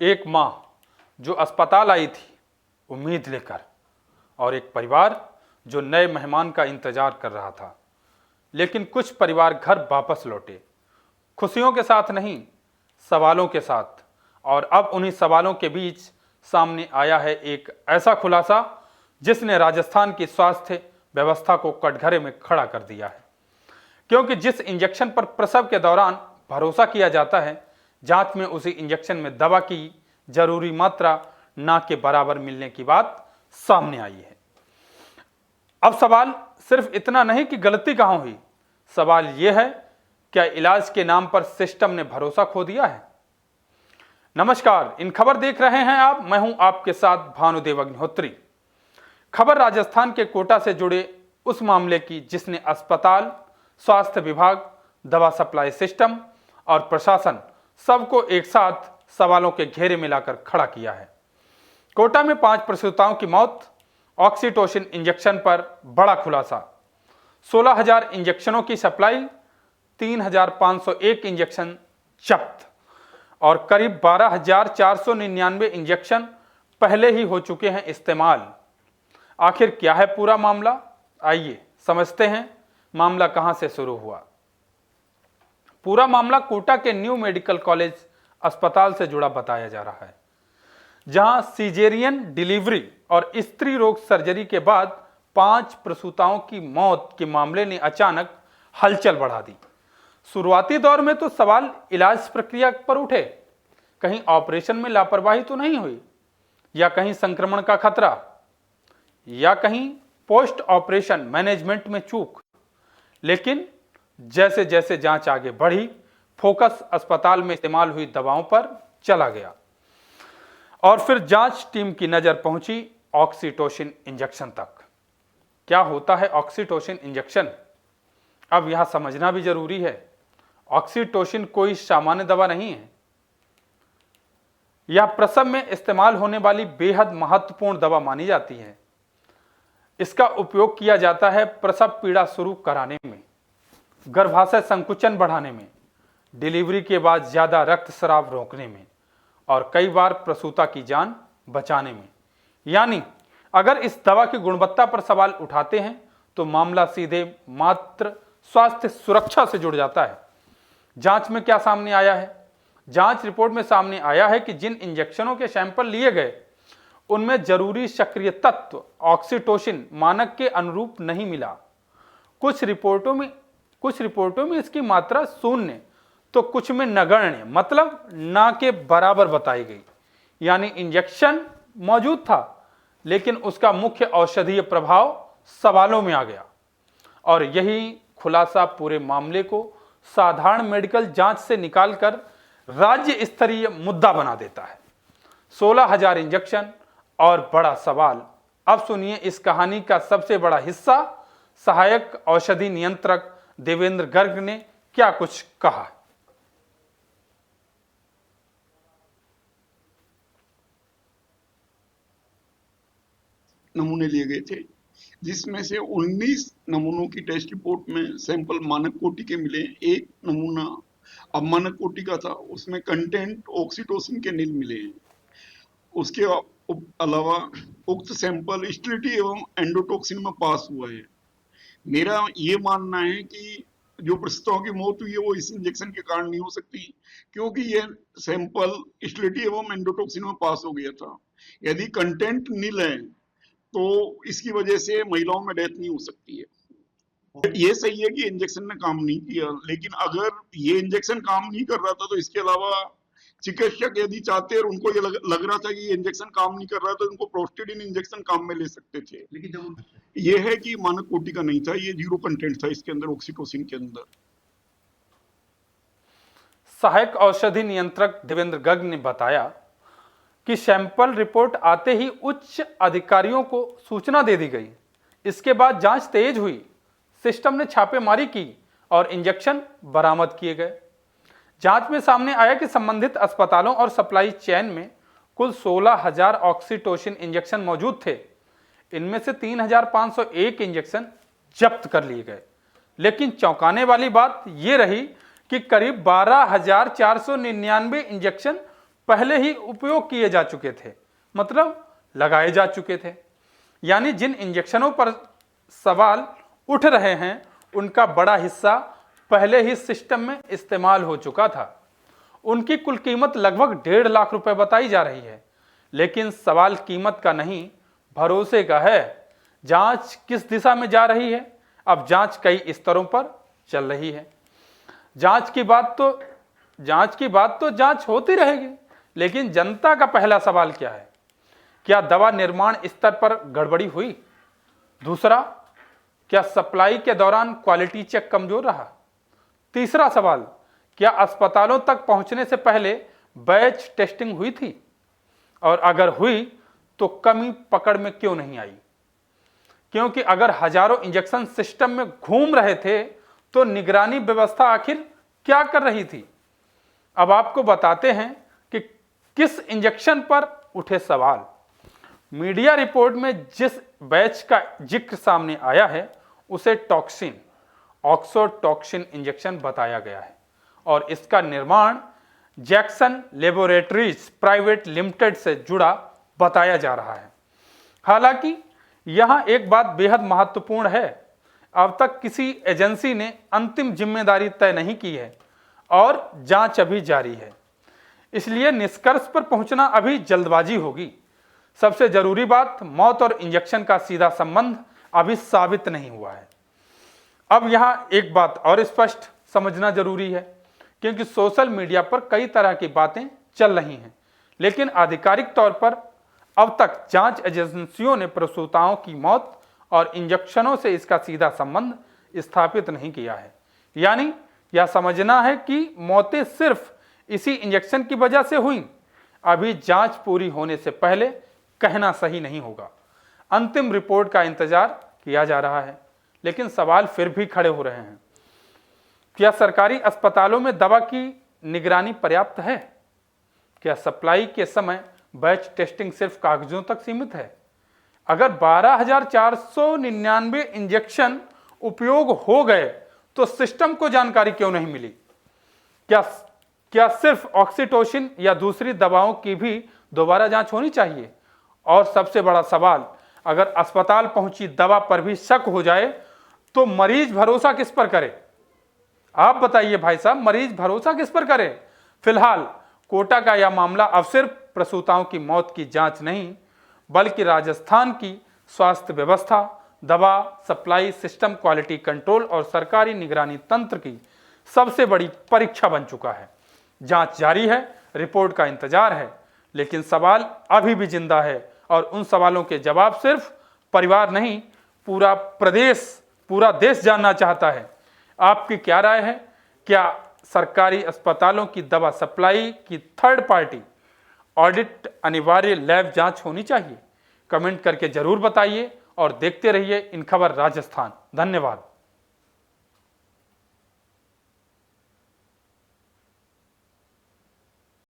एक माँ जो अस्पताल आई थी उम्मीद लेकर, और एक परिवार जो नए मेहमान का इंतजार कर रहा था। लेकिन कुछ परिवार घर वापस लौटे, खुशियों के साथ नहीं, सवालों के साथ। और अब उन्हीं सवालों के बीच सामने आया है एक ऐसा खुलासा जिसने राजस्थान की स्वास्थ्य व्यवस्था को कटघरे में खड़ा कर दिया है। क्योंकि जिस इंजेक्शन पर प्रसव के दौरान भरोसा किया जाता है, जांच में उसी इंजेक्शन में दवा की जरूरी मात्रा ना के बराबर मिलने की बात सामने आई है। अब सवाल सिर्फ इतना नहीं कि गलती कहां हुई, सवाल यह है क्या इलाज के नाम पर सिस्टम ने भरोसा खो दिया है। नमस्कार, इन खबर देख रहे हैं आप, मैं हूं आपके साथ भानुदेव अग्निहोत्री। खबर राजस्थान के कोटा से जुड़े उस मामले की जिसने अस्पताल, स्वास्थ्य विभाग, दवा सप्लाई सिस्टम और प्रशासन सबको एक साथ सवालों के घेरे में लाकर खड़ा किया है। कोटा में 5 प्रसूताओं की मौत, ऑक्सीटोसिन इंजेक्शन पर बड़ा खुलासा, 16,000 इंजेक्शनों की सप्लाई, 3,501 इंजेक्शन जब्त और करीब 12,499 इंजेक्शन पहले ही हो चुके हैं इस्तेमाल। आखिर क्या है पूरा मामला, आइए समझते हैं मामला कहां से शुरू हुआ। पूरा मामला कोटा के न्यू मेडिकल कॉलेज अस्पताल से जुड़ा बताया जा रहा है, जहां सीजेरियन डिलीवरी और स्त्री रोग सर्जरी के बाद 5 प्रसूताओं की मौत के मामले ने अचानक हलचल बढ़ा दी। शुरुआती दौर में तो सवाल इलाज प्रक्रिया पर उठे, कहीं ऑपरेशन में लापरवाही तो नहीं हुई, या कहीं संक्रमण का खतरा, या कहीं पोस्ट ऑपरेशन मैनेजमेंट में चूक। लेकिन जैसे जैसे जांच आगे बढ़ी, फोकस अस्पताल में इस्तेमाल हुई दवाओं पर चला गया और फिर जांच टीम की नजर पहुंची ऑक्सीटोसिन इंजेक्शन तक। क्या होता है ऑक्सीटोसिन इंजेक्शन, अब यहां समझना भी जरूरी है। ऑक्सीटोसिन कोई सामान्य दवा नहीं है, यह प्रसव में इस्तेमाल होने वाली बेहद महत्वपूर्ण दवा मानी जाती है। इसका उपयोग किया जाता है प्रसव पीड़ा शुरू कराने में, गर्भाशय संकुचन बढ़ाने में, डिलीवरी के बाद ज्यादा रक्तस्राव रोकने में और कई बार प्रसूता की जान बचाने में। यानी अगर इस दवा की गुणवत्ता पर सवाल उठाते हैं तो मामला सीधे मात्र स्वास्थ्य सुरक्षा से जुड़ जाता है। जांच में क्या सामने आया है? जांच रिपोर्ट में सामने आया है कि जिन इंजेक्शनों के सैंपल लिए गए उनमें जरूरी सक्रिय तत्व ऑक्सीटोसिन मानक के अनुरूप नहीं मिला। कुछ रिपोर्टों में इसकी मात्रा 0 तो कुछ में नगण्य, मतलब ना के बराबर बताई गई। यानी इंजेक्शन मौजूद था लेकिन उसका मुख्य औषधीय प्रभाव सवालों में आ गया। और यही खुलासा पूरे मामले को साधारण मेडिकल जांच से निकालकर राज्य स्तरीय मुद्दा बना देता है। 16,000 इंजेक्शन और बड़ा सवाल। अब सुनिए इस कहानी का सबसे बड़ा हिस्सा, सहायक औषधि नियंत्रक देवेंद्र गर्ग ने क्या कुछ कहा। नमूने लिए गए थे, जिसमें से 19 नमूनों की टेस्ट रिपोर्ट में सैंपल मानक कोटि के मिले। एक नमूना अमानक कोटि का था, उसमें कंटेंट ऑक्सीटोसिन के नील मिले हैं। उसके अलावा उक्त सैंपल स्टेरिलिटी एवं एंडोटॉक्सिन में पास हुआ है। मेरा ये मानना है कि जो प्रसूताओं की मौत हुई है वो इस इंजेक्शन के कारण नहीं हो सकती, क्योंकि ये सैंपल स्टेरिलिटी एवं एंडोटॉक्सिन में पास हो गया था। यदि कंटेंट नील है तो इसकी वजह से महिलाओं में डेथ नहीं हो सकती है। ये सही है कि इंजेक्शन ने काम नहीं किया, लेकिन अगर ये इंजेक्शन काम नहीं कर रहा था तो इसके अलावा चिकित्सक यदि चाहते और उनको ये लग रहा था कि ये इंजेक्शन काम नहीं कर रहा तो इनको प्रोस्टेडिन इंजेक्शन काम में ले सकते थे। लेकिन जब ये है कि मानक कोटि का नहीं था, ये 0 कंटेंट था इसके अंदर, ऑक्सीटोसिन के अंदर। सहायक औषधि नियंत्रक देवेंद्र गर्ग ने बताया कि सैंपल रिपोर्ट आते ही उच्च अधिकारियों को सूचना दे दी गई। इसके बाद जांच तेज हुई, सिस्टम ने छापेमारी की और इंजेक्शन बरामद किए गए। जांच में सामने आया कि संबंधित अस्पतालों और सप्लाई चेन में कुल 16,000 ऑक्सीटोसिन इंजेक्शन मौजूद थे। इनमें से 3,501 इंजेक्शन जब्त कर लिए गए। लेकिन चौंकाने वाली बात यह रही कि करीब 12,499 इंजेक्शन पहले ही उपयोग किए जा चुके थे, मतलब लगाए जा चुके थे। यानी जिन इंजेक्शनों पर सवाल उठ रहे हैं उनका बड़ा हिस्सा पहले ही सिस्टम में इस्तेमाल हो चुका था। उनकी कुल कीमत लगभग 1.5 लाख रुपए बताई जा रही है। लेकिन सवाल कीमत का नहीं, भरोसे का है। जांच किस दिशा में जा रही है? अब जांच कई स्तरों पर चल रही है। जांच की बात तो जांच होती रहेगी, लेकिन जनता का पहला सवाल क्या है? क्या दवा निर्माण स्तर पर गड़बड़ी हुई? दूसरा, क्या सप्लाई के दौरान क्वालिटी चेक कमजोर रहा? तीसरा सवाल, क्या अस्पतालों तक पहुंचने से पहले बैच टेस्टिंग हुई थी? और अगर हुई तो कमी पकड़ में क्यों नहीं आई? क्योंकि अगर हजारों इंजेक्शन सिस्टम में घूम रहे थे तो निगरानी व्यवस्था आखिर क्या कर रही थी? अब आपको बताते हैं कि किस इंजेक्शन पर उठे सवाल। मीडिया रिपोर्ट में जिस बैच का जिक्र सामने आया है उसे टॉक्सिन, ऑक्सोटॉक्सिन इंजेक्शन बताया गया है और इसका निर्माण जैक्सन लेबोरेटरीज प्राइवेट लिमिटेड से जुड़ा बताया जा रहा है। हालांकि यहां एक बात बेहद महत्वपूर्ण है, अब तक किसी एजेंसी ने अंतिम जिम्मेदारी तय नहीं की है और जांच अभी जारी है, इसलिए निष्कर्ष पर पहुंचना अभी जल्दबाजी होगी। सबसे जरूरी बात, मौत और इंजेक्शन का सीधा संबंध अभी साबित नहीं हुआ है। अब यहां एक बात और स्पष्ट समझना जरूरी है, क्योंकि सोशल मीडिया पर कई तरह की बातें चल रही हैं, लेकिन आधिकारिक तौर पर अब तक जांच एजेंसियों ने प्रसूताओं की मौत और इंजेक्शनों से इसका सीधा संबंध स्थापित नहीं किया है। यानी यह समझना है कि मौतें सिर्फ इसी इंजेक्शन की वजह से हुई, अभी जांच पूरी होने से पहले कहना सही नहीं होगा। अंतिम रिपोर्ट का इंतजार किया जा रहा है, लेकिन सवाल फिर भी खड़े हो रहे हैं। क्या सरकारी अस्पतालों में दवा की निगरानी पर्याप्त है? क्या सप्लाई के समय बैच टेस्टिंग सिर्फ कागजों तक सीमित है? अगर 12,499 इंजेक्शन उपयोग हो गए तो सिस्टम को जानकारी क्यों नहीं मिली? क्या सिर्फ ऑक्सीटोसिन या दूसरी दवाओं की भी दोबारा जांच होनी चाहिए? और सबसे बड़ा सवाल, अगर अस्पताल पहुंची दवा पर भी शक हो जाए तो मरीज भरोसा किस पर करे? आप बताइए भाई साहब, मरीज भरोसा किस पर करे? फिलहाल कोटा का यह मामला अब सिर्फ प्रसूताओं की मौत की जांच नहीं, बल्कि राजस्थान की स्वास्थ्य व्यवस्था, दवा सप्लाई सिस्टम, क्वालिटी कंट्रोल और सरकारी निगरानी तंत्र की सबसे बड़ी परीक्षा बन चुका है। जांच जारी है, रिपोर्ट का इंतजार है, लेकिन सवाल अभी भी जिंदा है और उन सवालों के जवाब सिर्फ परिवार नहीं, पूरा देश जानना चाहता है। आपकी क्या राय है? क्या सरकारी अस्पतालों की दवा सप्लाई की थर्ड पार्टी ऑडिट अनिवार्य लैब जांच होनी चाहिए? कमेंट करके जरूर बताइए और देखते रहिए इन खबर राजस्थान। धन्यवाद।